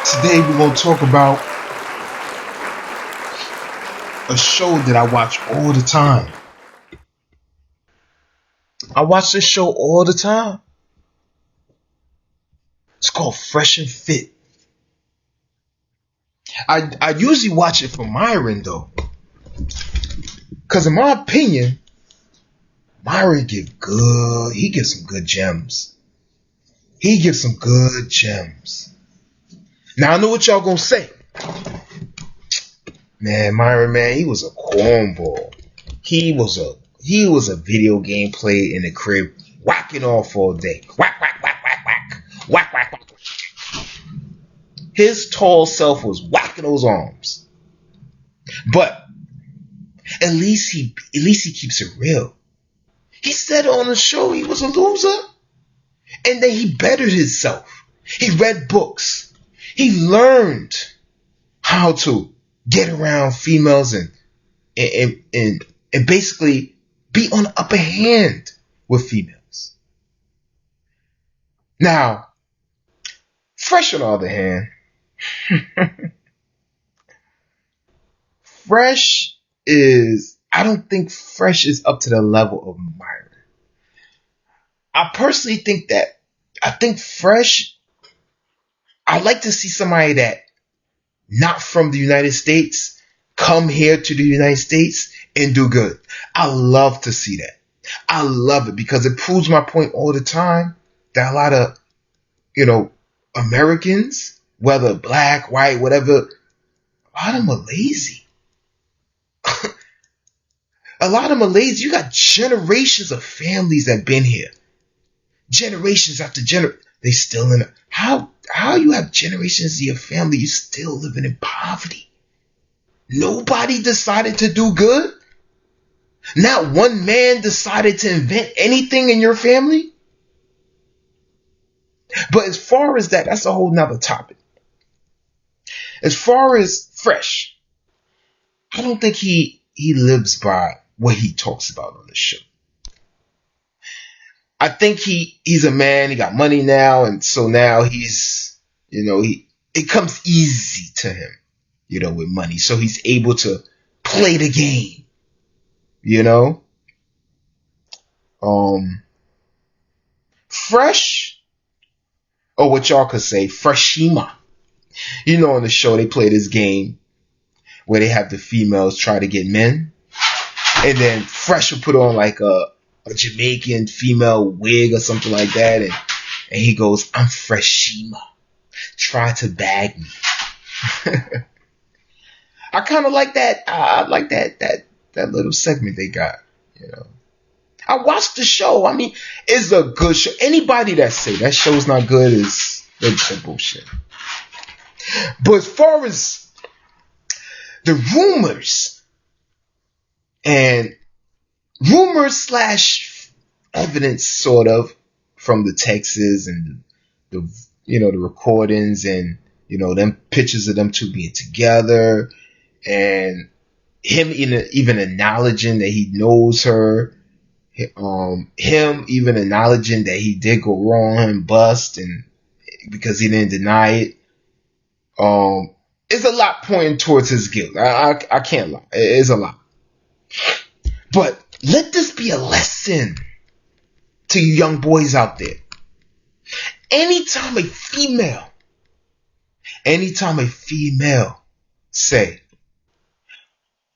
Today we're going to talk about a show that I watch all the time. I watch this show all the time. It's called Fresh and Fit. I usually watch it for Myron though. Because in my opinion, Myron he gives some good gems. He gives some good gems. Now I know what y'all gonna say. Man, Myron, man, he was a cornball. He was a video game player in the crib, whacking off all day. Whack, whack, whack, whack, whack. Whack, whack, whack. His tall self was whacking those arms. But at least he keeps it real. He said on the show he was a loser. And then he bettered himself. He read books. He learned how to get around females and basically be on the upper hand with females. Now, Fresh on the other hand, I don't think Fresh is up to the level of Myron. I personally think Fresh, I'd like to see somebody that not from the United States come here to the United States and do good. I love to see that. I love it because it proves my point all the time that a lot of, Americans, whether black, white, whatever, a lot of them are lazy. A lot of them are lazy. You got generations of families that been here. Generations after generation. They still in how you have generations of your family, you still living in poverty. Nobody decided to do good. Not one man decided to invent anything in your family. But as far as that's a whole nother topic. As far as Fresh, I don't think he lives by what he talks about on the show. I think he's a man, he got money now, and so now he's, it comes easy to him, with money. So he's able to play the game, Fresh, or what y'all could say, Freshima. On the show, they play this game where they have the females try to get men. And then Fresh will put on like a Jamaican female wig or something like that. And he goes, I'm Freshima. Try to bag me. I kind of like that. I like that little segment they got, I watched the show. I mean, it's a good show. Anybody that say that show's not good is bullshit. But as far as the rumors / evidence sort of from the texts and the recordings and them pictures of them two being together and him even acknowledging that he knows her, him even acknowledging that he did go wrong and bust and because he didn't deny it. It's a lot pointing towards his guilt. I can't lie. It's a lot. But let this be a lesson to you young boys out there. Anytime a female say,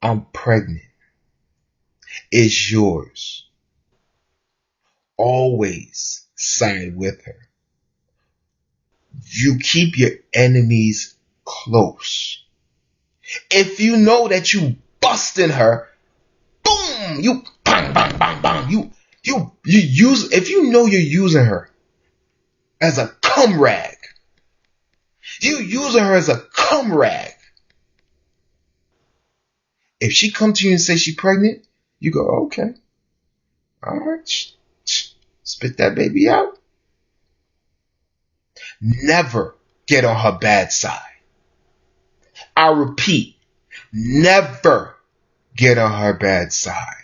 I'm pregnant, it's yours. Always side with her. You keep your enemies close. If you know that you busting her, boom, you bang, bang, bang, bang. You use, if you know you're using her as a cum rag, you using her as a cum rag. If she come to you and say she's pregnant, you go, okay, all right, spit that baby out. Never get on her bad side. I repeat, never get on her bad side.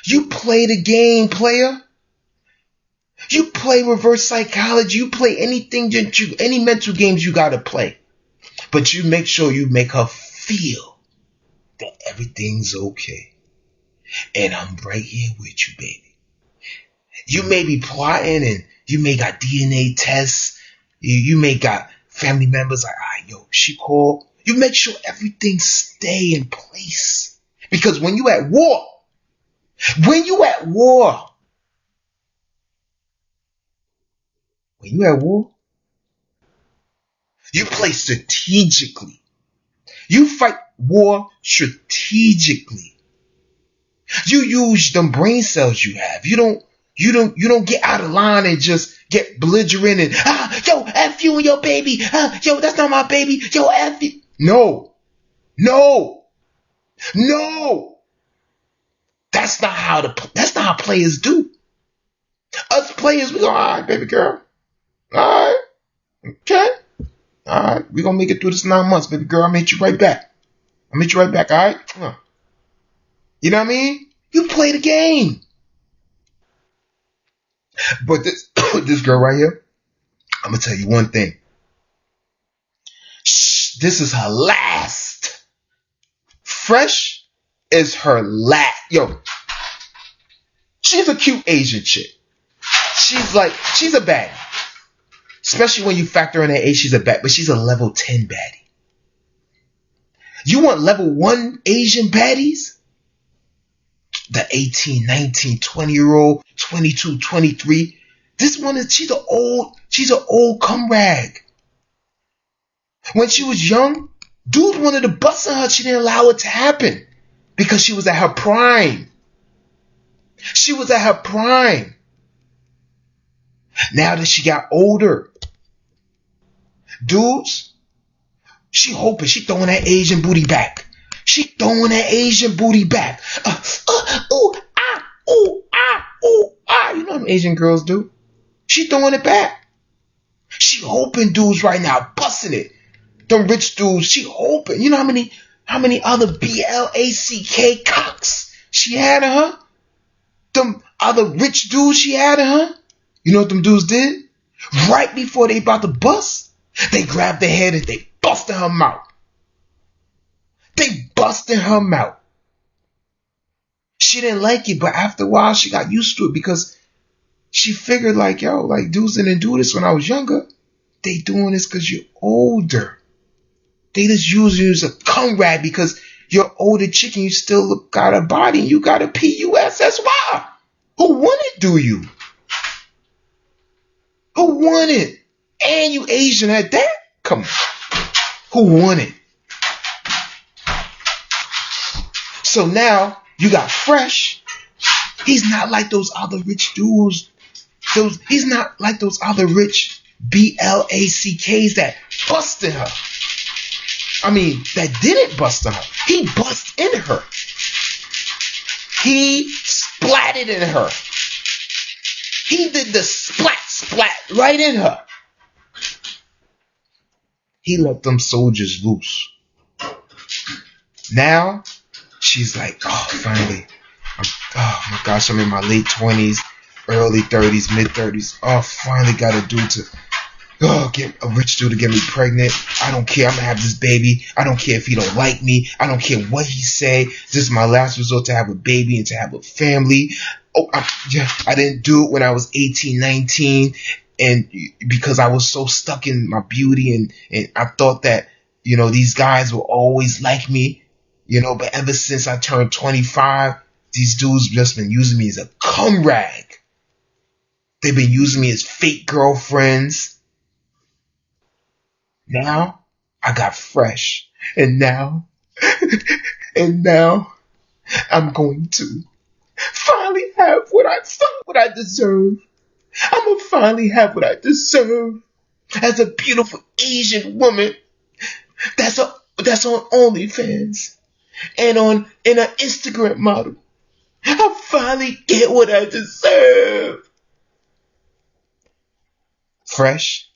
You play the game, player. You play reverse psychology. You play anything any mental games you gotta play. But you make sure you make her feel that everything's okay. And I'm right here with you, baby. You may be plotting and you may got DNA tests. You may got family members like, all right, yo, she called. You make sure everything stay in place. Because when you at war, when you at war, you play strategically. You fight war strategically. You use them brain cells you have. You don't get out of line and just get belligerent and yo, F you and your baby. Yo, that's not my baby. Yo, F you. No. That's not how players do. Us players, we go, all right, baby girl. All right. Okay. All right. We're going to make it through this 9 months, baby girl. I'm going to hit you right back. All right? You know what I mean? You play the game. But this girl right here, I'm going to tell you one thing. This is her last. Fresh is her last. Yo, she's a cute Asian chick. She's a baddie. Especially when you factor in her age, she's a baddie. But she's a level 10 baddie. You want level 1 Asian baddies? The 18, 19, 20-year-old, 22, 23. This one she's an old cum rag. When she was young, dude wanted to bust on her. She didn't allow it to happen because she was at her prime. Now that she got older, dudes, she hoping she throwing that Asian booty back. You know what Asian girls do? She throwing it back. She hoping dudes right now busting it. Them rich dudes, she hoping. You know how many other BLACK cocks she had on her? Them other rich dudes she had on her? You know what them dudes did? Right before they about to bust, they grabbed their head and they busted her mouth. She didn't like it, but after a while she got used to it because she figured like, yo, like dudes didn't do this when I was younger. They doing this because you're older. They just use you as a cum rag because you're older chick and you still got a body and you got a PUSSY. Who won it, do you? Who won it? And you Asian at that? Come on. Who won it? So now you got Fresh. He's not like those other rich dudes. He's not like those other rich BLACKs that busted her. I mean, that didn't bust her. He bust in her. He splatted in her. He did the splat right in her. He let them soldiers loose. Now, she's like, oh, finally. Oh my gosh, I'm in my late 20s, early 30s, mid 30s. Oh, finally got a dude to get a rich dude to get me pregnant. I don't care. I'm gonna have this baby. I don't care if he don't like me. I don't care what he say. This is my last resort to have a baby and to have a family. Oh, I didn't do it when I was 18, 19, and because I was so stuck in my beauty and I thought that, you know, these guys will always like me, you know, but ever since I turned 25, these dudes just been using me as a cum rag. They've been using me as fake girlfriends. Now I got Fresh, and now I'm going to finally have what I deserve. I'm gonna finally have what I deserve as a beautiful Asian woman that's on OnlyFans and an Instagram model. I finally get what I deserve. Fresh,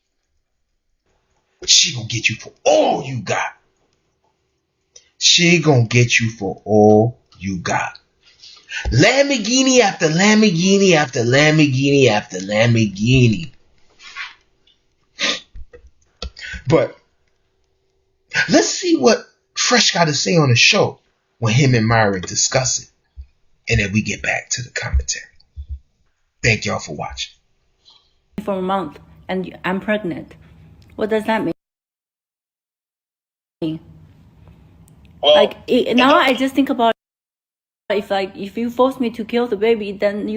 she gonna get you for all you got. She gonna get you for all you got. Lamborghini after Lamborghini after Lamborghini after Lamborghini. But Let's see what Fresh got to say on the show when him and Myra discuss it. And then we get back to the commentary. Thank y'all for watching. For a month and I'm pregnant. What does that mean? Well, like now I just think about if you force me to kill the baby, then you